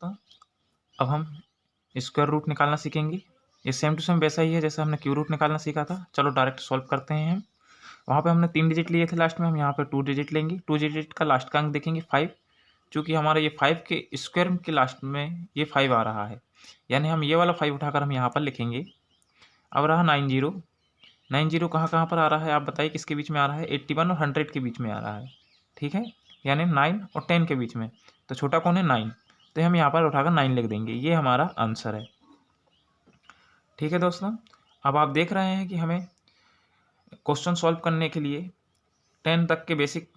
दोस्तों, अब हम स्क्वायर रूट निकालना सीखेंगे। ये सेम टू सेम वैसा ही है जैसे हमने क्यू रूट निकालना सीखा था। चलो डायरेक्ट सॉल्व करते हैं हम। वहाँ पे हमने 3 डिजिट लिए थे लास्ट में, हम यहाँ पे 2 डिजिट लेंगे। 2 डिजिट का लास्ट का अंक देखेंगे 5, चूँकि हमारा ये 5 के स्क्वायर के लास्ट में ये 5 आ रहा है, यानी हम ये वाला 5 उठाकर हम यहाँ पर लिखेंगे। अब रहा 90, 90 कहाँ कहाँ पर आ रहा है आप बताइए, किसके बीच में आ रहा है? 81 और 100 के बीच में आ रहा है, ठीक है, यानी 9 और 10 के बीच में। तो छोटा कौन है? 9, तो हम यहाँ पर उठाकर 9 लिख देंगे। ये हमारा आंसर है, ठीक है दोस्तों। अब आप देख रहे हैं कि हमें क्वेश्चन सॉल्व करने के लिए 10 तक के बेसिक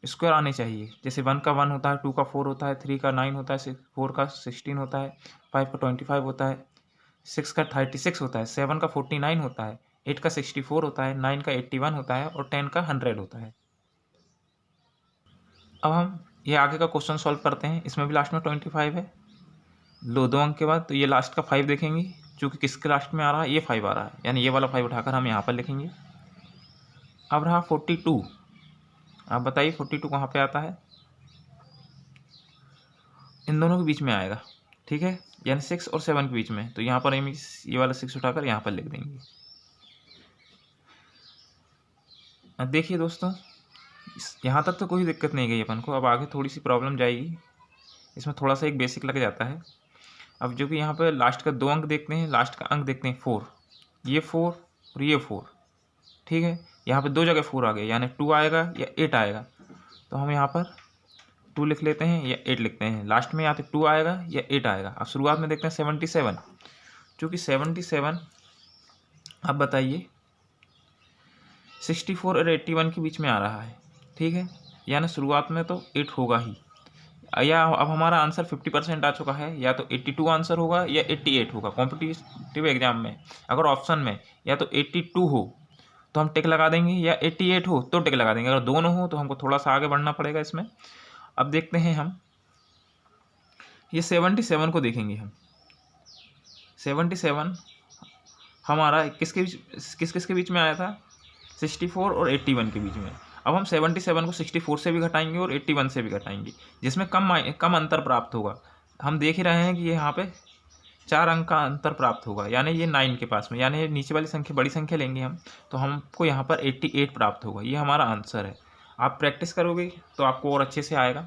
स्क्वायर आने चाहिए। जैसे 1 का 1 होता है, 2 का 4 होता है, 3 का 9 होता है, 4 का 16 होता है, 5 का 25 होता है, 6 का 36 होता है, 7 का 49 होता है, 8 का 64 होता है, 9 का 81 होता है और 10 का 100 होता है। अब हम ये आगे का क्वेश्चन सॉल्व करते हैं। इसमें भी लास्ट में 25 है, दो अंक के बाद। तो ये लास्ट का 5 देखेंगे, चूँकि किसके लास्ट में आ रहा है? ये 5 आ रहा है, यानी ये वाला 5 उठाकर हम यहाँ पर लिखेंगे। अब रहा 42, आप बताइए 42 कहाँ पे आता है? इन दोनों के बीच में आएगा, ठीक है, यानी 6 और 7 के बीच में। तो यहाँ पर हम ये वाला 6 उठाकर यहाँ पर लिख देंगे। अब देखिए दोस्तों, यहाँ तक तो कोई दिक्कत नहीं गई अपन को। अब आगे थोड़ी सी प्रॉब्लम जाएगी, इसमें थोड़ा सा एक बेसिक लग जाता है। अब जो कि यहाँ पर लास्ट का 2 अंक देखते हैं, लास्ट का अंक देखते हैं 4, ये 4 और ये 4, ठीक है। यहाँ पे 2 जगह 4 आ गए, यानी 2 आएगा या 8 आएगा। तो हम यहाँ पर 2 लिख लेते हैं या 8 लिखते हैं। लास्ट में या तो 2 आएगा या 8 आएगा। अब शुरुआत में देखते हैं 77, चूँकि 77 अब बताइए 64 और 81 के बीच में आ रहा है, ठीक है, यानी शुरुआत में तो 8 होगा ही। या अब हमारा आंसर 50% आ चुका है, या तो 82 आंसर होगा या 88 होगा। कॉम्पिटिटिव एग्जाम में अगर ऑप्शन में या तो 82 हो तो हम टिक लगा देंगे, या 88 हो तो टिक लगा देंगे। अगर दोनों हो तो हमको थोड़ा सा आगे बढ़ना पड़ेगा इसमें। अब देखते हैं हम ये 77 को देखेंगे हम। 77 हमारा किस किसके बीच में आया था? 64 और 81 के बीच में। अब हम 77 को 64 से भी घटाएंगे और 81 से भी घटाएंगे, जिसमें कम अंतर प्राप्त होगा। हम देख ही रहे हैं कि यहाँ पे 4 अंक का अंतर प्राप्त होगा, यानी ये 9 के पास में, यानी नीचे वाली संख्या बड़ी संख्या लेंगे हम, तो हमको यहाँ पर 88 प्राप्त होगा। ये हमारा आंसर है। आप प्रैक्टिस करोगे तो आपको और अच्छे से आएगा।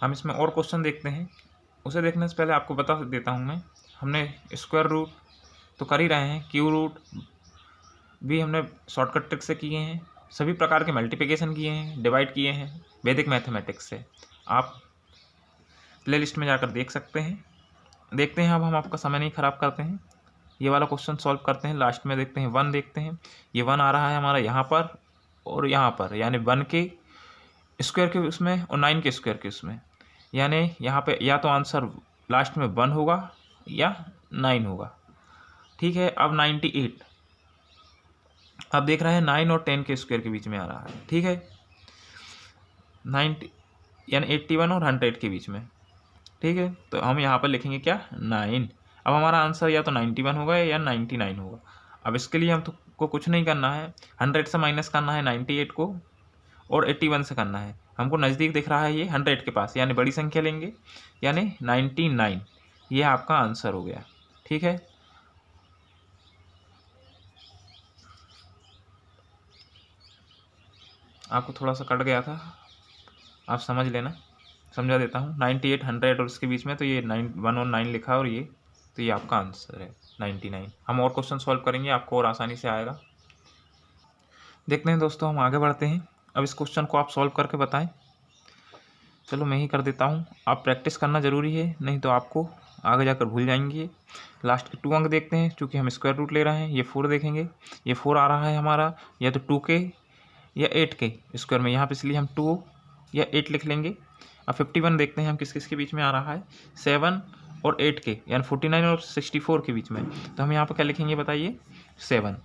हम इसमें और क्वेश्चन देखते हैं। उसे देखने से पहले आपको बता देता हूँ मैं, हमने स्क्वायर रूट तो कर ही रहे हैं, क्यू रूट भी हमने शॉर्टकट ट्रिक से किए हैं, सभी प्रकार के मल्टीप्लिकेशन किए हैं, डिवाइड किए हैं वैदिक मैथमेटिक्स से। आप प्लेलिस्ट में जाकर देख सकते हैं। देखते हैं, अब हम आपका समय नहीं ख़राब करते हैं, ये वाला क्वेश्चन सॉल्व करते हैं। लास्ट में देखते हैं 1 देखते हैं। ये 1 आ रहा है हमारा यहाँ पर और यहाँ पर, यानी 1 के स्क्वायर के उसमें और 9 के स्क्वायर के उसमें, यानी यहाँ पे या तो आंसर लास्ट में 1 होगा या 9 होगा, ठीक है। अब 98 अब देख रहे हैं 9 और 10 के स्क्वायर के बीच में आ रहा है, ठीक है, 90 यानी 81 और 100 के बीच में, ठीक है। तो हम यहाँ पर लिखेंगे क्या? 9। अब हमारा आंसर या तो 91 होगा या 99 होगा। अब इसके लिए हम को कुछ नहीं करना है, 100 से माइनस करना है 98 को और 81 से करना है। हमको नज़दीक दिख रहा है ये 100 के पास, यानी बड़ी संख्या लेंगे, यानी 99। ये आपका आंसर हो गया, ठीक है। आपको थोड़ा सा कट गया था, आप समझ लेना, समझा देता हूँ। 98, 100 और इसके बीच में, तो ये 1 और 9 लिखा और ये, तो ये आपका आंसर है 99। हम और क्वेश्चन सॉल्व करेंगे, आपको और आसानी से आएगा। देखते हैं दोस्तों, हम आगे बढ़ते हैं। अब इस क्वेश्चन को आप सॉल्व करके बताएं। चलो मैं ही कर देता हूँ, आप प्रैक्टिस करना ज़रूरी है, नहीं तो आपको आगे जाकर भूल जाएंगे। लास्ट के 2 अंक देखते हैं, चूँकि हम स्क्वायर रूट ले रहे हैं। ये 4 देखेंगे, ये 4 आ रहा है हमारा, या तो 2 के या 8 के स्क्वायर में, यहाँ पे इसलिए हम 2 या 8 लिख लेंगे। अब 51 देखते हैं हम किस किस के बीच में आ रहा है? 7 और 8 के, यानी 49 और 64 के बीच में। तो हम यहाँ पर क्या लिखेंगे बताइए? 7।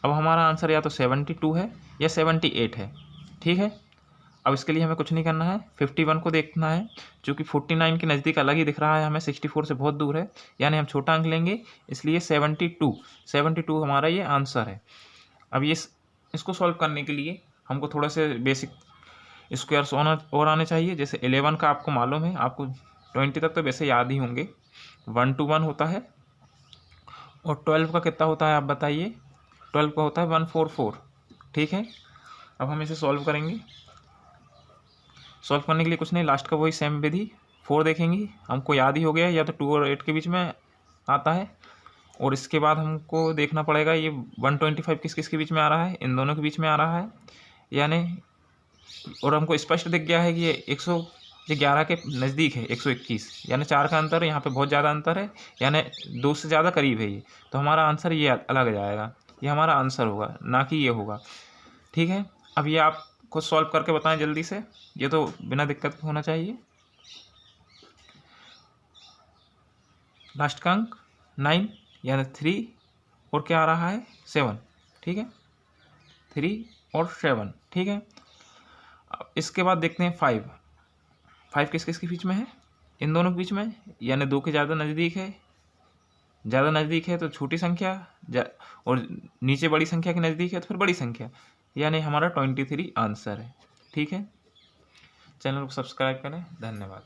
अब हमारा आंसर या तो 72 है या 78 है, ठीक है। अब इसके लिए हमें कुछ नहीं करना है, 51 को देखना है, चूँकि 49 के नज़दीक अलग ही दिख रहा है हमें, 64 से बहुत दूर है, यानी हम छोटा अंक लेंगे, इसलिए 72 हमारा ये आंसर है। अब ये इसको सॉल्व करने के लिए हमको थोड़ा से बेसिक स्क्वायर्स और आने चाहिए। जैसे 11 का आपको मालूम है, आपको 20 तक तो वैसे याद ही होंगे। 1 to 1 होता है, और 12 का कितना होता है आप बताइए। 12 का होता है 144। ठीक है, अब हम इसे सॉल्व करेंगे। सॉल्व करने के लिए कुछ नहीं, लास्ट का वही सेम विधि 4 देखेंगे, हमको याद ही हो गया, या तो 2 और 8 के बीच में आता है। और इसके बाद हमको देखना पड़ेगा ये 125 किस किस के बीच में आ रहा है, इन दोनों के बीच में आ रहा है यानी। और हमको स्पष्ट दिख गया है कि ये 111 के नज़दीक है, 121, यानी 4 का अंतर है, यहाँ पे बहुत ज़्यादा अंतर है, यानी 2 से ज़्यादा करीब है ये। तो हमारा आंसर ये अलग जाएगा, ये हमारा आंसर होगा, ना कि ये होगा। ठीक है, अब ये आप खुद सॉल्व करके बताएं जल्दी से, ये तो बिना दिक्कत होना चाहिए। लास्ट का अंक 9 यानी 3 और क्या आ रहा है 7। ठीक है, 3 और 7। ठीक है, अब इसके बाद देखते हैं 5 किस किस के बीच में है, इन दोनों के बीच में, यानी 2 के ज़्यादा नज़दीक है। ज़्यादा नज़दीक है तो छोटी संख्या, और नीचे बड़ी संख्या के नज़दीक है तो फिर बड़ी संख्या, यानी हमारा 23 आंसर है। ठीक है, चैनल को सब्सक्राइब करें, धन्यवाद।